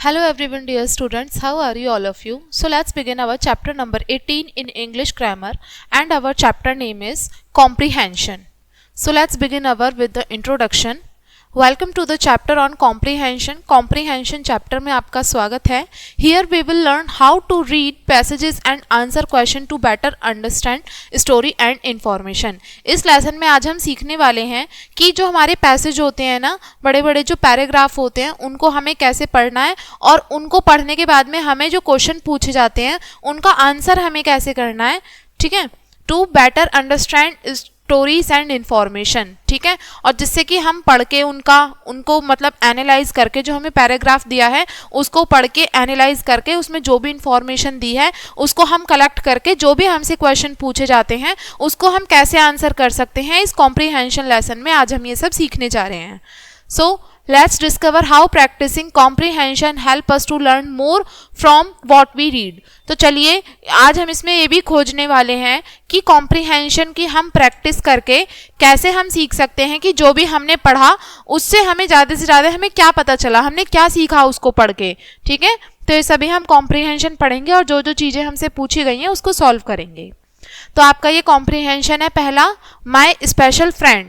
Hello everyone dear students, how are you all of you? So let's begin our chapter number 18 in English grammar and our chapter name is comprehension. So let's begin with the introduction. Welcome to the chapter on comprehension. Comprehension chapter में आपका स्वागत है. Here we will learn how to read passages and answer question to better understand story and information. इस lesson में आज हम सीखने वाले हैं कि जो हमारे पैसेज होते हैं ना, बड़े बड़े जो पैराग्राफ होते हैं उनको हमें कैसे पढ़ना है और उनको पढ़ने के बाद में हमें जो क्वेश्चन पूछे जाते हैं उनका आंसर हमें कैसे करना है. ठीक है, to better understand stories and information. ठीक है, और जिससे कि हम पढ़ के उनको मतलब एनालाइज करके जो हमें पैराग्राफ दिया है उसको पढ़ के एनालाइज करके उसमें जो भी इंफॉर्मेशन दी है उसको हम कलेक्ट करके जो भी हमसे क्वेश्चन पूछे जाते हैं उसको हम कैसे आंसर कर सकते हैं. इस कॉम्प्रीहेंशन लेसन में आज हम ये सब सीखने जा रहे हैं. सो let's discover how practicing comprehension help us to learn more from what we read. तो चलिए आज हम इसमें ये भी खोजने वाले हैं कि comprehension की हम प्रैक्टिस करके कैसे हम सीख सकते हैं कि जो भी हमने पढ़ा उससे हमें ज़्यादा से ज़्यादा हमें क्या पता चला, हमने क्या सीखा उसको पढ़ के. ठीक है, तो ये सभी हम comprehension पढ़ेंगे और जो जो चीज़ें हमसे पूछी गई हैं उसको सॉल्व करेंगे. तो आपका ये comprehension है पहला, my special friend.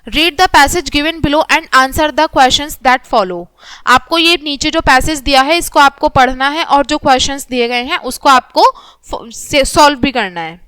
Read the passage given below and answer the questions that follow. आपको ये नीचे जो पैसेज दिया है इसको आपको पढ़ना है और जो क्वेश्चंस दिए गए हैं उसको आपको सॉल्व भी करना है.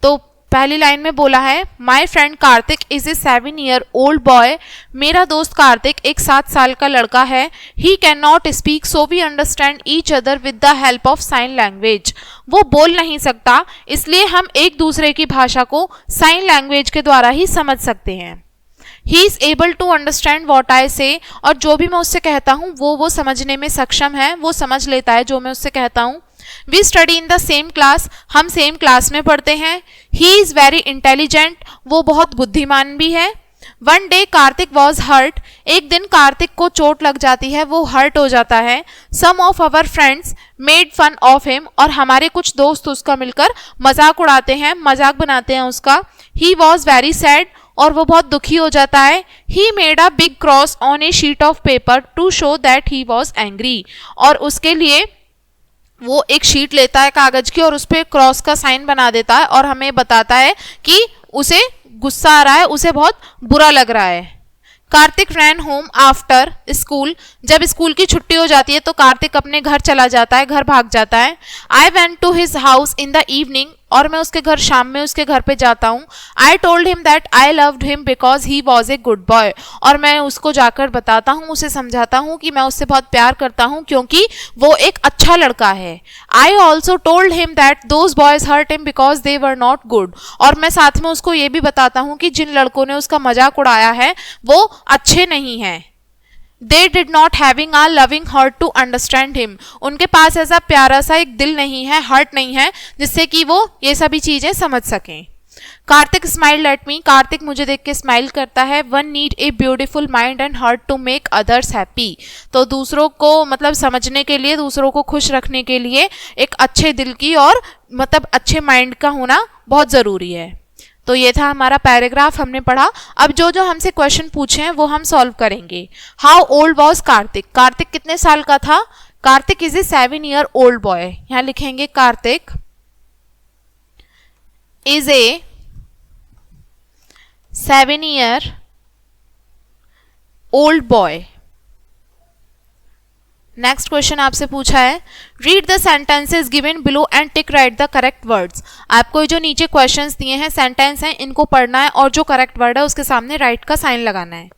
तो पहली लाइन में बोला है my friend Karthik is a 7-year-old boy. मेरा दोस्त कार्तिक एक 7 साल का लड़का है. He can not speak so we understand each other with the help of sign language. वो बोल नहीं सकता इसलिए हम एक दूसरे की भाषा को साइन लैंग्वेज के द्वारा ही समझ सकते हैं. He is able to understand what I say. और जो भी मैं उससे कहता हूँ वो समझने में सक्षम है, वो समझ लेता है जो मैं उससे कहता हूँ. We study in the same class. हम सेम क्लास में पढ़ते हैं. He is very intelligent. वो बहुत बुद्धिमान भी है. One day Kartik was hurt. एक दिन कार्तिक को चोट लग जाती है, वो हर्ट हो जाता है. Some of our friends made fun of him. और हमारे कुछ दोस्त उसका मिलकर मजाक उड़ाते हैं, मजाक बनाते हैं उसका. He was very sad. और वो बहुत दुखी हो जाता है. He made a big cross on a sheet of paper to show that he was angry. और उसके लिए वो एक शीट लेता है कागज की और उस पर क्रॉस का साइन बना देता है और हमें बताता है कि उसे गुस्सा आ रहा है, उसे बहुत बुरा लग रहा है. कार्तिक रैन होम आफ्टर स्कूल. जब स्कूल की छुट्टी हो जाती है तो कार्तिक अपने घर चला जाता है, घर भाग जाता है. I went to his house in the evening. और मैं उसके घर शाम में उसके घर पे जाता हूँ. I told him that I loved him because he was a good boy. और मैं उसको जाकर बताता हूँ, उसे समझाता हूँ कि मैं उससे बहुत प्यार करता हूँ क्योंकि वो एक अच्छा लड़का है. I also told him that those boys hurt him because they were not good. और मैं साथ में उसको ये भी बताता हूँ कि जिन लड़कों ने उसका मजाक उड़ाया है वो अच्छे नहीं हैं. They did not having a loving heart to understand him. उनके पास ऐसा प्यारा सा एक दिल नहीं है, हार्ट नहीं है जिससे कि वो ये सभी चीजें समझ सकें. Karthik smiled at me. Karthik मुझे देख के स्माइल करता है. One need a beautiful mind and heart to make others happy. तो दूसरों को मतलब समझने के लिए, दूसरों को खुश रखने के लिए एक अच्छे दिल की और मतलब अच्छे माइंड का होना बहुत ज़रूरी है. तो ये था हमारा पैराग्राफ हमने पढ़ा. अब जो जो हमसे क्वेश्चन पूछे हैं वो हम सॉल्व करेंगे. How old was Kartik. Kartik कितने साल का था. Kartik is a 7-year-old boy. यहाँ लिखेंगे Kartik is a 7-year-old boy. Next question आपसे पूछा है read the sentences given below and tick right the correct words. आपको जो नीचे क्वेश्चंस दिए हैं, सेंटेंस हैं, इनको पढ़ना है और जो करेक्ट वर्ड है उसके सामने राइट का साइन लगाना है.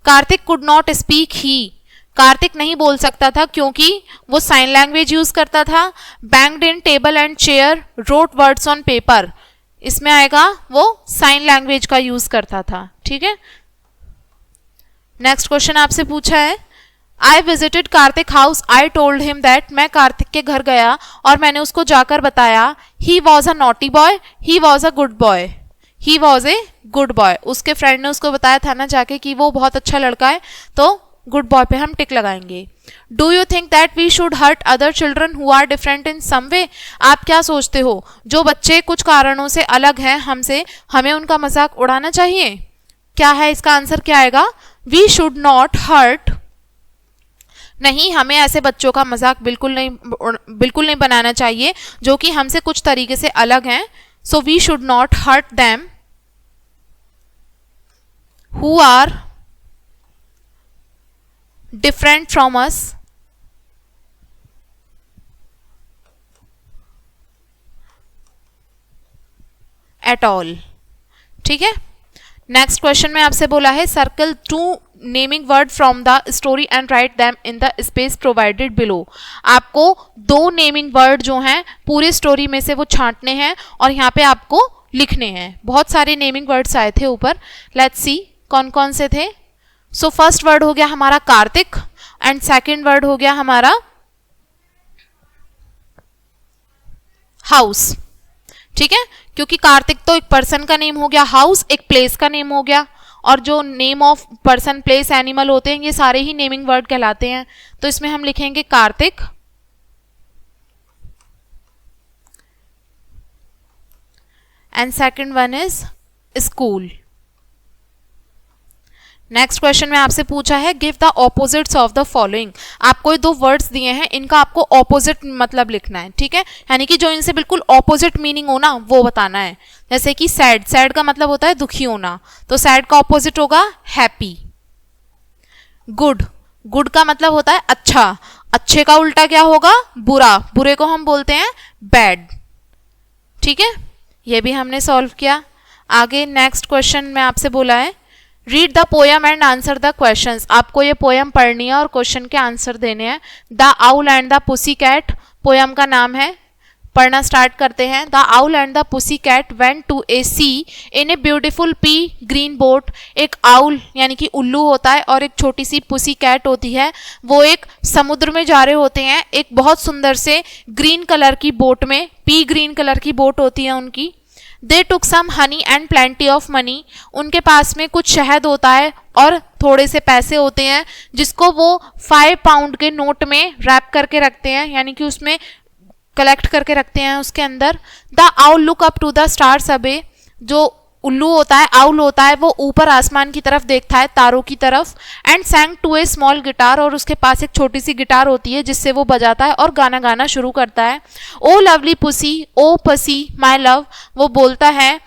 Kartik could not speak. He. Kartik नहीं बोल सकता था क्योंकि वो साइन लैंग्वेज यूज करता था. Banged in table and chair wrote words on paper. इसमें आएगा वो साइन लैंग्वेज का यूज करता था. ठीक है, नेक्स्ट क्वेश्चन आपसे पूछा है I visited Kartik house. I told him that. मैं कार्तिक के घर गया और मैंने उसको जाकर बताया. He was a naughty boy. He was a good boy. He was a good boy. उसके फ्रेंड ने उसको बताया था ना जाके कि वो बहुत अच्छा लड़का है, तो गुड बॉय पे हम टिक लगाएंगे. Do you think that we should hurt other children who are different in some way. आप क्या सोचते हो जो बच्चे कुछ कारणों से अलग हैं हमसे, हमें उनका मजाक उड़ाना चाहिए. क्या है इसका आंसर, क्या आएगा. वी शुड नॉट हर्ट नहीं, हमें ऐसे बच्चों का मजाक बिल्कुल नहीं बनाना चाहिए जो कि हमसे कुछ तरीके से अलग हैं. So we should not hurt them who are different from us at all. ठीक है. नेक्स्ट क्वेश्चन में आपसे बोला है circle to naming word from the story and write them in the space provided below. आपको 2 नेमिंग वर्ड जो हैं पूरी स्टोरी में से वो छांटने हैं और यहाँ पे आपको लिखने हैं. बहुत सारे नेमिंग वर्ड्स आए थे ऊपर. लेट्स सी कौन कौन से थे. सो फर्स्ट वर्ड हो गया हमारा कार्तिक एंड सेकंड वर्ड हो गया हमारा हाउस. ठीक है, क्योंकि कार्तिक तो एक पर्सन का नेम हो गया, हाउस एक प्लेस का नेम हो गया, और जो name of person place animal होते हैं ये सारे ही नेमिंग वर्ड कहलाते हैं. तो इसमें हम लिखेंगे Kartik and second one is school. Next question में आपसे पूछा है give the opposites of the following. आपको ये 2 वर्ड्स दिए हैं, इनका आपको ऑपोजिट मतलब लिखना है. ठीक है, यानी कि जो इनसे बिल्कुल ऑपोजिट मीनिंग हो ना वो बताना है. जैसे कि सैड, सैड का मतलब होता है दुखी होना, तो सैड का ऑपोजिट होगा हैप्पी. गुड, गुड का मतलब होता है अच्छा, अच्छे का उल्टा क्या होगा बुरा, बुरे को हम बोलते हैं बैड. ठीक है, ये भी हमने सॉल्व किया. आगे नेक्स्ट क्वेश्चन में आपसे बोला है read the poem and answer the questions. आपको ये पोयम पढ़नी है और क्वेश्चन के आंसर देने हैं. The owl and the pussy cat poem का नाम है. पढ़ना स्टार्ट करते हैं. The owl and the pussy cat went to a sea in a beautiful pea green boat. एक आउल यानी कि उल्लू होता है और एक छोटी सी पुसी कैट होती है, वो एक समुद्र में जा रहे होते हैं एक बहुत सुंदर से ग्रीन कलर की बोट में. पी ग्रीन कलर की बोट होती है उनकी. They took some honey and plenty of money. उनके पास में कुछ शहद होता है और थोड़े से पैसे होते हैं जिसको वो 5 पाउंड के नोट में रैप करके रखते हैं, यानी कि उसमें कलेक्ट करके रखते हैं उसके अंदर. The owl look up to the stars above. जो उल्लू होता है, आउल होता है, वो ऊपर आसमान की तरफ देखता है, तारों की तरफ. And sang to a small guitar. और उसके पास एक छोटी सी गिटार होती है जिससे वो बजाता है और गाना गाना शुरू करता है. ओ लवली पुसी, ओ पसी माई लव. वो बोलता है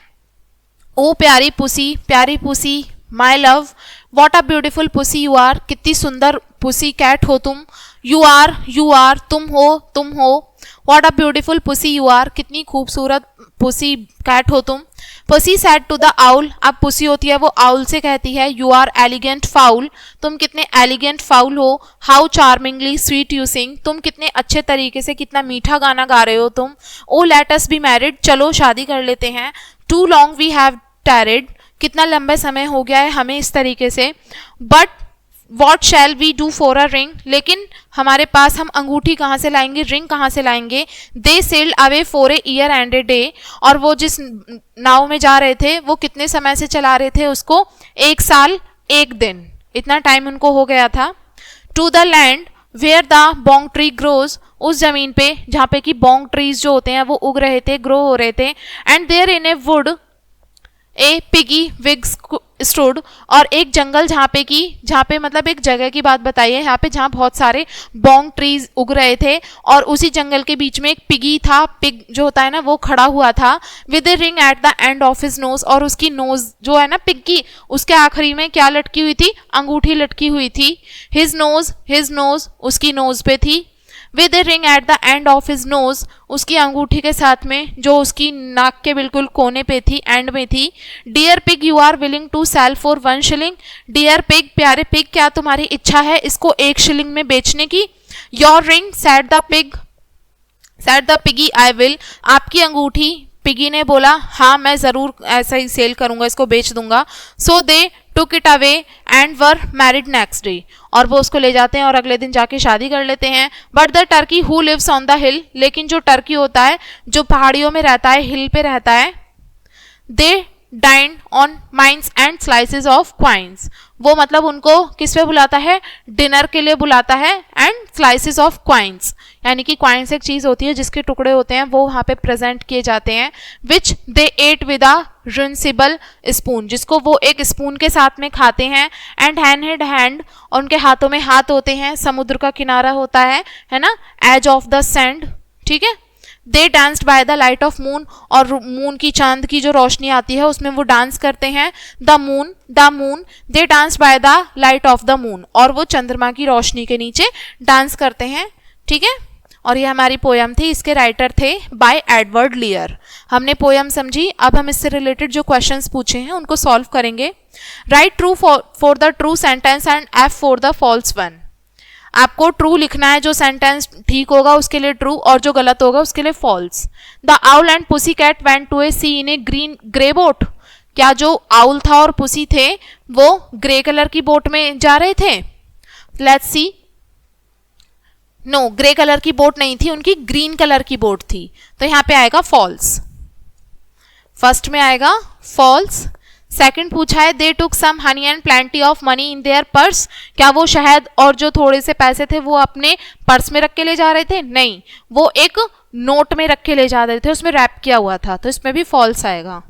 ओ प्यारी pussy my love. What a beautiful pussy you are. कितनी सुंदर पुसी कैट हो तुम. यू आर तुम हो. What a beautiful pussy you are. कितनी खूबसूरत पुसी कैट हो तुम. Pussy said to the owl. अब पुसी होती है वो आउल से कहती है यू आर एलिगेंट फाउल. तुम कितने एलिगेंट फाउल हो. How charmingly sweet you sing. तुम कितने अच्छे तरीके से कितना मीठा गाना गा रहे हो तुम. O let us be married. चलो शादी कर लेते हैं. Too long we have tarried. कितना लंबे समय हो गया है हमें इस तरीके से. But what shall we do for a ring. लेकिन हमारे पास हम अंगूठी कहाँ से लाएंगे, रिंग कहाँ से लाएंगे. They sailed away for a year and a day. और वो जिस नाव में जा रहे थे वो कितने समय से चला रहे थे उसको, 1 साल 1 दिन, इतना टाइम उनको हो गया था. To the land where the bong tree grows. उस जमीन पे जहाँ पे कि बोंग ट्रीज जो होते हैं वो उग रहे थे, ग्रो हो रहे थे. And there in a wood a piggy wig stood. और एक जंगल जहाँ पे मतलब एक जगह की बात बताई है यहाँ पे जहाँ बहुत सारे बोंग ट्रीज उग रहे थे और उसी जंगल के बीच में एक पिगी था. पिग जो होता है ना वो खड़ा हुआ था with a ring at the end of his nose. और उसकी नोज जो है ना पिग की, उसके आखिरी में क्या लटकी हुई थी, अंगूठी लटकी हुई थी. हिज नोज उसकी नोज पे थी. With a ring at the end of his nose. उसकी अंगूठी के साथ में जो उसकी नाक के बिल्कुल कोने पे थी, एंड में थी. Dear pig you are willing to sell for 1 shilling. Dear pig प्यारे पिग, क्या तुम्हारी इच्छा है इसको 1 शिलिंग में बेचने की. Your ring sad the piggy I will. आपकी अंगूठी, पिगी ने बोला हाँ मैं जरूर ऐसा ही सेल करूंगा, इसको बेच दूंगा. So they took it away and were married next day. और वो उसको ले जाते हैं और अगले दिन जाके शादी कर लेते हैं. But the turkey who lives on the hill. लेकिन जो टर्की होता है जो पहाड़ियों में रहता है, हिल पे रहता है, they dined on mince and slices of quince. वो मतलब उनको किस पे बुलाता है, डिनर के लिए बुलाता है, एंड स्लाइसेस ऑफ क्वाइंस यानी कि क्वाइंस एक चीज होती है जिसके टुकड़े होते हैं वो वहां पे प्रेजेंट किए जाते हैं, विच दे एट विद अ रिंसिबल स्पून, जिसको वो एक स्पून के साथ में खाते हैं, एंड हैंड और उनके हाथों में हाथ होते हैं, समुद्र का किनारा होता है ना, एज ऑफ द सैंड, ठीक है। They danced by the light of moon, और मून की, चांद की जो रोशनी आती है उसमें वो डांस करते हैं। The moon they dance bye the light of the moon, और वो चंद्रमा की रोशनी के नीचे डांस करते हैं, ठीक है। और ये हमारी पोयम थी, इसके राइटर थे बाय एडवर्ड लियर। हमने पोयम समझी, अब हम इससे रिलेटेड जो क्वेश्चंस पूछे हैं उनको सॉल्व करेंगे। Write true for the true sentence and F for the false one. आपको ट्रू लिखना है, जो सेंटेंस ठीक होगा उसके लिए ट्रू और जो गलत होगा उसके लिए false. The owl and pussy cat went to a sea in a green grey boat. क्या जो आउल था और पुसी थे वो ग्रे कलर की बोट में जा रहे थे? Let's see. No, grey colour की बोट नहीं थी, उनकी ग्रीन कलर की बोट थी, तो यहां पे आएगा फॉल्स। फर्स्ट में आएगा फॉल्स। सेकंड पूछा है they took some honey and plenty of money in their purse. क्या वो शहद और जो थोड़े से पैसे थे वो अपने पर्स में रख के ले जा रहे थे? नहीं, वो एक नोट में रख के ले जा रहे थे, उसमें रैप किया हुआ था, तो इसमें भी फॉल्स आएगा।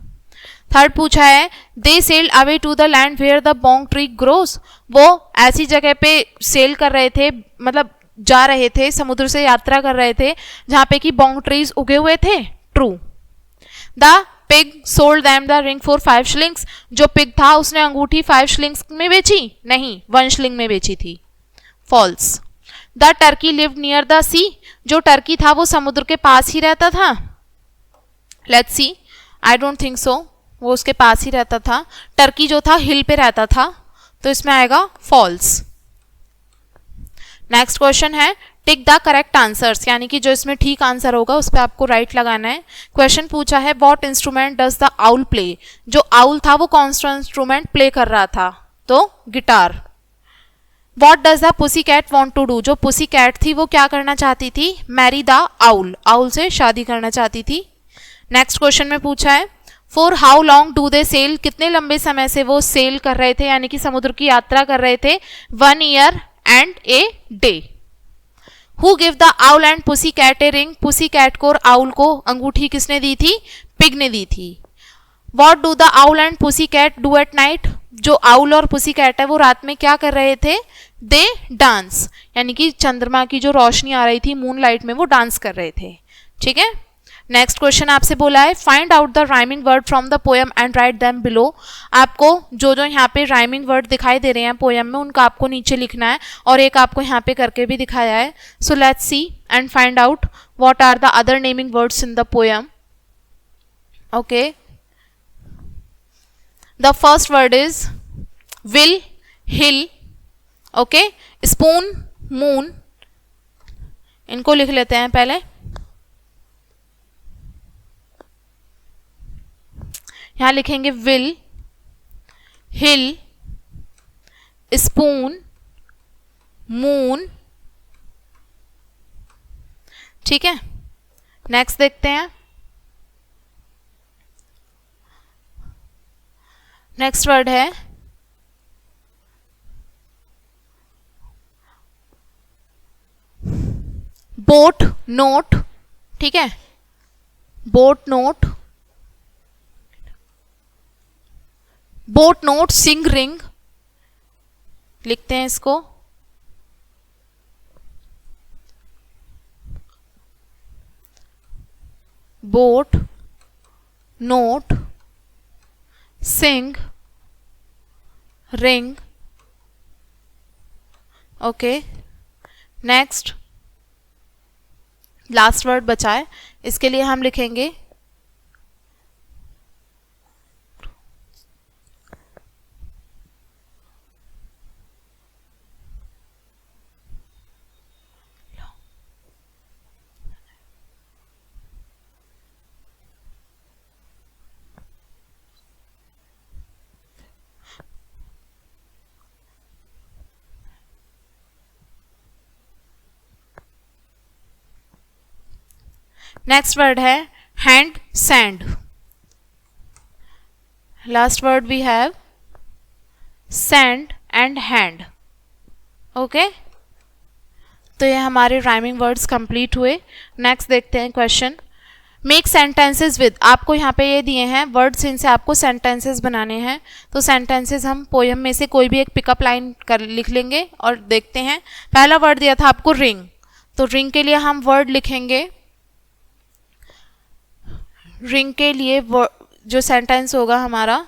थर्ड पूछा है they sailed away to the land where the bong tree grows. वो ऐसी जगह पे सेल कर रहे थे, मतलब जा रहे थे, समुद्र से यात्रा कर रहे थे जहां पे कि बोंग ट्रीज उगे हुए थे। True. The pig sold them the ring for 5 shillings. जो पिग था उसने अंगूठी 5 शिलिंग्स में बेची? नहीं, 1 शिलिंग में बेची थी। False. The turkey lived near the sea. जो टर्की था वो समुद्र के पास ही रहता था? Let's see. I don't think so, वो उसके पास ही रहता था। टर्की जो था हिल पे रहता था, तो इसमें आएगा फॉल्स। नेक्स्ट क्वेश्चन है टिक द करेक्ट आंसर्स, यानी कि जो इसमें ठीक आंसर होगा उस पर आपको राइट लगाना है। क्वेश्चन पूछा है what instrument does the owl play. जो आउल था वो कौन सा इंस्ट्रूमेंट प्ले कर रहा था? तो guitar. What does the pussy cat want to do. जो पुसी कैट थी वो क्या करना चाहती थी? मैरी द आउल, आउल से शादी करना चाहती थी। नेक्स्ट क्वेश्चन में पूछा है for how long do they sell. कितने लंबे समय से वो सेल कर रहे थे, यानी कि समुद्र की यात्रा कर रहे थे? 1 year and a day. Who give the owl and pussy cat a ring. Pussy cat को और आउल को अंगूठी किसने दी थी? पिग ने दी थी। What do the owl and pussy cat do at night. जो आउल और पुसी कैट है वो रात में क्या कर रहे थे? दे डांस, यानी कि चंद्रमा की जो रोशनी आ रही थी मून लाइट में वो डांस कर रहे थे, ठीक है। नेक्स्ट क्वेश्चन आपसे बोला है find out the rhyming word from the poem and write them below. आपको जो जो यहाँ पे राइमिंग वर्ड दिखाई दे रहे हैं पोएम में उनका आपको नीचे लिखना है, और एक आपको यहाँ पे करके भी दिखाया है। So let's see and find out what are the other naming words in the poem. Okay, the first word is will, hill, okay, spoon, moon. इनको लिख लेते हैं पहले। यहां लिखेंगे विल, हिल, स्पून, मून, ठीक है। नेक्स्ट देखते हैं। नेक्स्ट वर्ड है बोट, नोट, ठीक है, boat note, boat note, sing ring, लिखते हैं इसको। Boat note, sing, ring, okay. Next last word बचा है, इसके लिए हम लिखेंगे नेक्स्ट वर्ड है hand, sand. Last word we have send and hand. Okay, तो ये हमारे राइमिंग वर्ड्स कंप्लीट हुए. नेक्स्ट देखते हैं क्वेश्चन. Make sentences with. आपको यहाँ पे ये दिए हैं वर्ड्स, इनसे आपको सेंटेंसेस बनाने हैं. तो सेंटेंसेस हम पोएम में से कोई भी एक पिकअप लाइन कर लिख लेंगे और देखते हैं. पहला वर्ड दिया था आपको रिंग, तो रिंग के लिए हम वर्ड लिखेंगे. रिंग के लिए जो सेंटेंस होगा हमारा,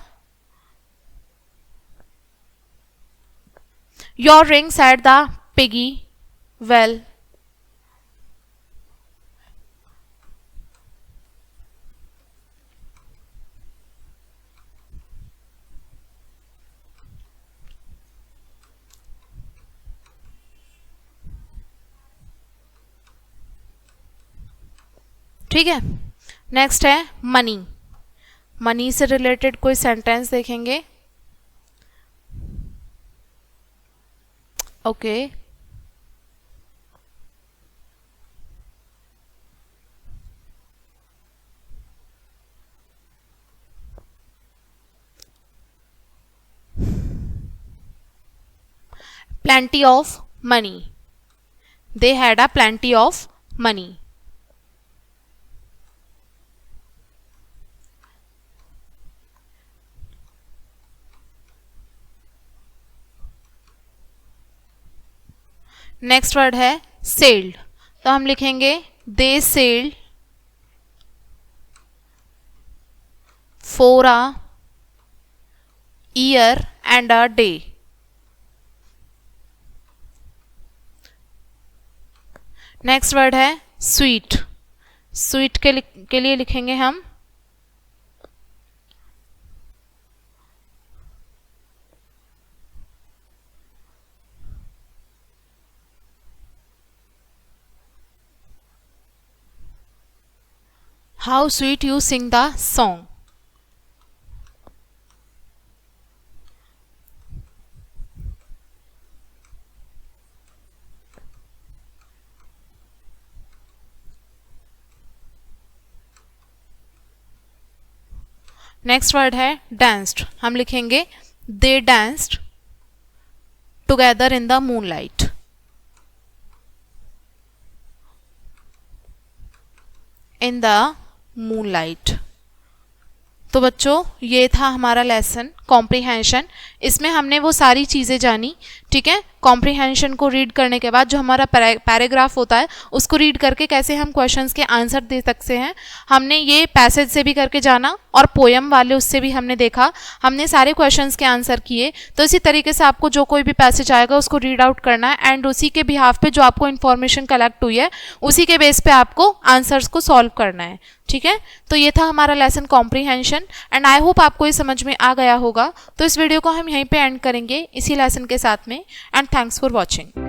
your rings at the piggy well. ठीक है. नेक्स्ट है मनी. मनी से रिलेटेड कोई सेंटेंस देखेंगे. Okay, plenty of money. They had a plenty of money. Next word है सेल्ड, तो हम लिखेंगे they sailed for a year and a day. Next word है स्वीट. स्वीट के लिए लिखेंगे हम how sweet you sing the song. Next word है डांस्ड. हम लिखेंगे they danced together in the moonlight. In the moonlight. तो बच्चों ये था हमारा लेसन कॉम्प्रिहेंशन. इसमें हमने वो सारी चीज़ें जानी. ठीक है, कॉम्प्रिहेंशन को रीड करने के बाद जो हमारा पैराग्राफ होता है उसको रीड करके कैसे हम क्वेश्चंस के आंसर दे सकते हैं, हमने ये पैसेज से भी करके जाना और पोएम वाले उससे भी हमने देखा. हमने सारे क्वेश्चंस के आंसर किए. तो इसी तरीके से आपको जो कोई भी पैसेज आएगा उसको रीड आउट करना है एंड उसी के बिहाफ पे जो आपको इन्फॉर्मेशन कलेक्ट हुई है उसी के बेस पे आपको आंसर्स को सॉल्व करना है. ठीक है, तो ये था हमारा lesson comprehension and I hope आपको ये समझ में आ गया होगा. तो इस वीडियो को हम यहीं पे एंड करेंगे इसी लेसन के साथ में. And thanks for watching.